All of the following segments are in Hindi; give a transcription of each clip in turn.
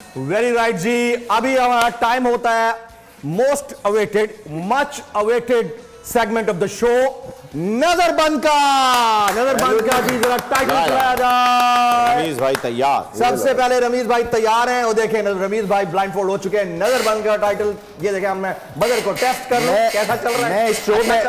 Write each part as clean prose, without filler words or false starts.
वेरी राइट जी। अभी हमारा टाइम होता है most awaited, much awaited segment of the show, नजर बंद का। नजर बंद का जी, जरा टाइटल चलाया जाए। रमीज भाई तैयार। सबसे पहले रमीज भाई तैयार हैं, और देखें रमीज भाई ब्लाइंड फोल्ड हो चुके हैं। नजर बंद का टाइटल ये देखें, मैं बजर को टेस्ट कर लूं कैसा चल रहा है।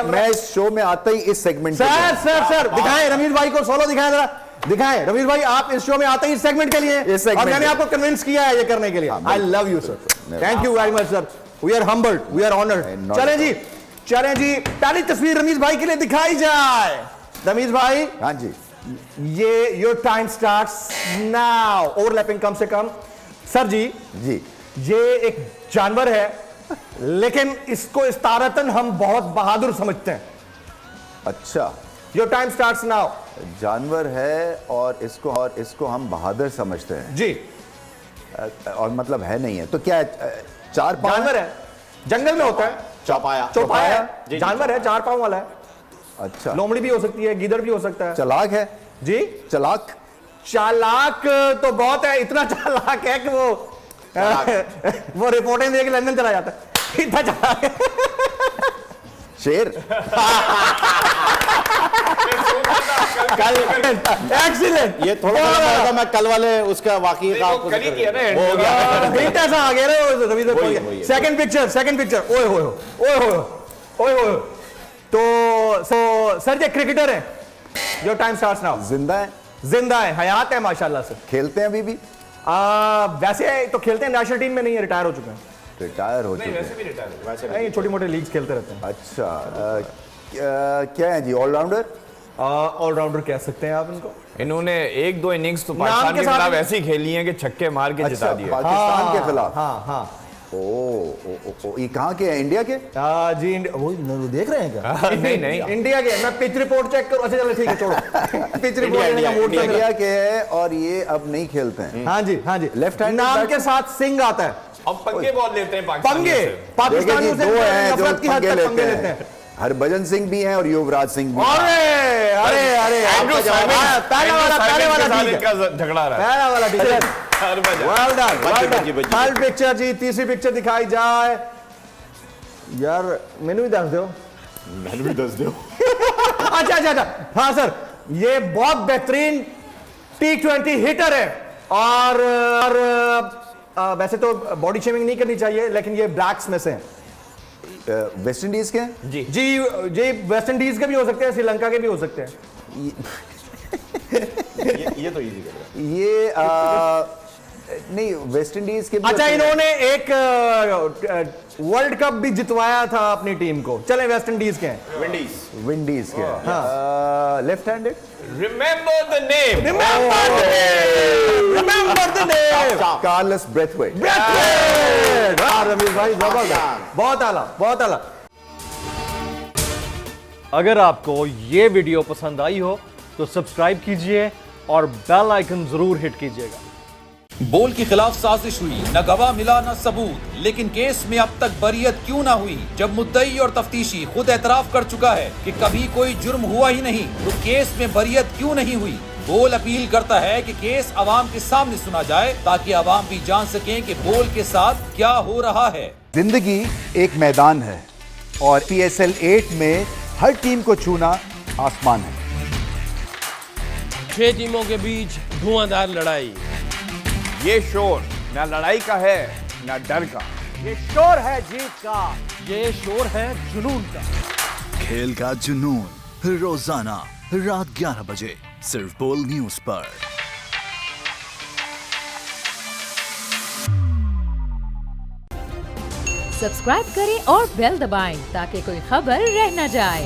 मैं इस शो में आता ही इस सेगमेंट सर दिखाएं रमीज भाई को, सोलो दिखाएं जरा, दिखाएं रमीज भाई, आप इस शो में आते ही इस सेगमेंट के लिए, और मैंने आपको कन्विंस किया है ये करने के लिए। I love you sir, thank you very much sir, we are humbled, we are honoured. चलें जी, पहली तस्वीर रमीज भाई के लिए दिखाई जाए। रमीज भाई, हाँ जी, ये your time starts now. Overlapping कम से कम। सर जी, ये एक जानवर है, लेकिन इसको इस्तारतन हम बहुत बहादुर समझते हैं। अच्छा, योर टाइम स्टार्ट्स नाउ। जानवर है और इसको हम बहादुर समझते हैं जी, और मतलब है नहीं है तो क्या चार पांव जानवर है, जंगल में होता है। चौपाया जानवर है, 4 पांव वाला है। अच्छा, लोमड़ी भी हो सकती है, गीदड़ भी हो सकता है। चालाक है जी, चालाक तो बहुत है, इतना चालाक है कि वो रिपोर्टें दे के लंदन चला जाता है, इतना चालाक है। शेर कल एक्सीलेंट, ये थोड़ा सा मैं कल वाले उसका वाकई का आपको कल ही किया ना, हो गया सा आ गया। सेकंड पिक्चर, ओए होए। तो सर ये क्रिकेटर है, योर टाइम स्टार्ट्स नाउ। जिंदा है, हयात है माशाल्लाह से। खेलते हैं अभी भी? वैसे तो खेलते हैं, नेशनल टीम में नहीं है, रिटायर हो चुके हैं। रिटायर हो चुके हैं? वैसे भी रिटायर नहीं, छोटी मोटी लीग्स खेलते रहते हैं। अच्छा, क्या है जी, ऑलराउंडर? ऑलराउंडर कह सकते हैं आप इनको। इन्होंने 1-2 इनिंग्स तो पाकिस्तान के खिलाफ ऐसी ही खेली हैं कि छक्के मार के जिता दिए। पाकिस्तान के खिलाफ? हाँ। ओ, ये कहाँ के हैं, इंडिया के? जी, वो देख रहे हैं क्या? नहीं, इंडिया के। मैं पिच रिपोर्ट चेक करूं। अच्छा चलो ठीक है, छोड़ो। पिच रिपोर्ट इंडिया के है और ये अब नहीं खेलते हैं। हाँ जी। लेफ्ट हैंड नाम के साथ सिंह आता है। अब पंगे बहुत लेते हैं पंगे, पाकिस्तानियों से नफरत की हद तक पंगे लेते हैं। हरभजन सिंह भी हैं और युवराज सिंह भी। अरे पहला वाला झगड़ा रहा है, पहला वाला ठीक है। Well done. थर्ड पिक्चर जी, तीसरी पिक्चर दिखाई जाए। यार मैंने भी दस दो। अच्छा। हाँ सर, ये बहुत बेहतरीन T20 हिटर है, और वैसे तो बॉडी शेमिंग नहीं करनी चाहिए, लेकिन ये ब्लैक्स में से हैं। वेस्ट इंडीज के? जी वेस्ट इंडीज के भी हो सकते हैं, श्रीलंका के भी हो सकते हैं। ये तो इजी कर ये नहीं, वेस्ट इंडीज के भी। अच्छा, इन्होंने एक वर्ल्ड कप भी जितवाया था अपनी टीम को। चलें, वेस्ट इंडीज के हैं। विंडीज के। Left handed? Remember the name. Carlos Brathwaite. Ramiz भाई बहुत आला। अगर आपको ये वीडियो पसंद आई हो तो सब्सक्राइब कीजिए और बेल आइकन जरूर हिट कीजिएगा। बोल के खिलाफ साजिश हुई, न गवाह मिला न सबूत, लेकिन केस में अब तक बरियत क्यों ना हुई? जब मुद्दई और तफ्तीशी खुद एतराफ कर चुका है कि कभी कोई जुर्म हुआ ही नहीं, तो केस में बरियत क्यों नहीं हुई? बोल अपील करता है कि केस अवाम के सामने सुना जाए, ताकि अवाम भी जान सकें कि बोल के साथ क्या हो रहा है। जिंदगी एक मैदान है और PSL 8 में हर टीम को छूना आसमान है। 6 टीमों के बीच धुआंधार लड़ाई। ये शोर ना लड़ाई का है ना डर का, ये शोर है जीत का, ये शोर है जुनून का। खेल का जुनून रोजाना रात 11 बजे सिर्फ बोल न्यूज पर। सब्सक्राइब करें और बेल दबाएं ताकि कोई खबर रह न जाए।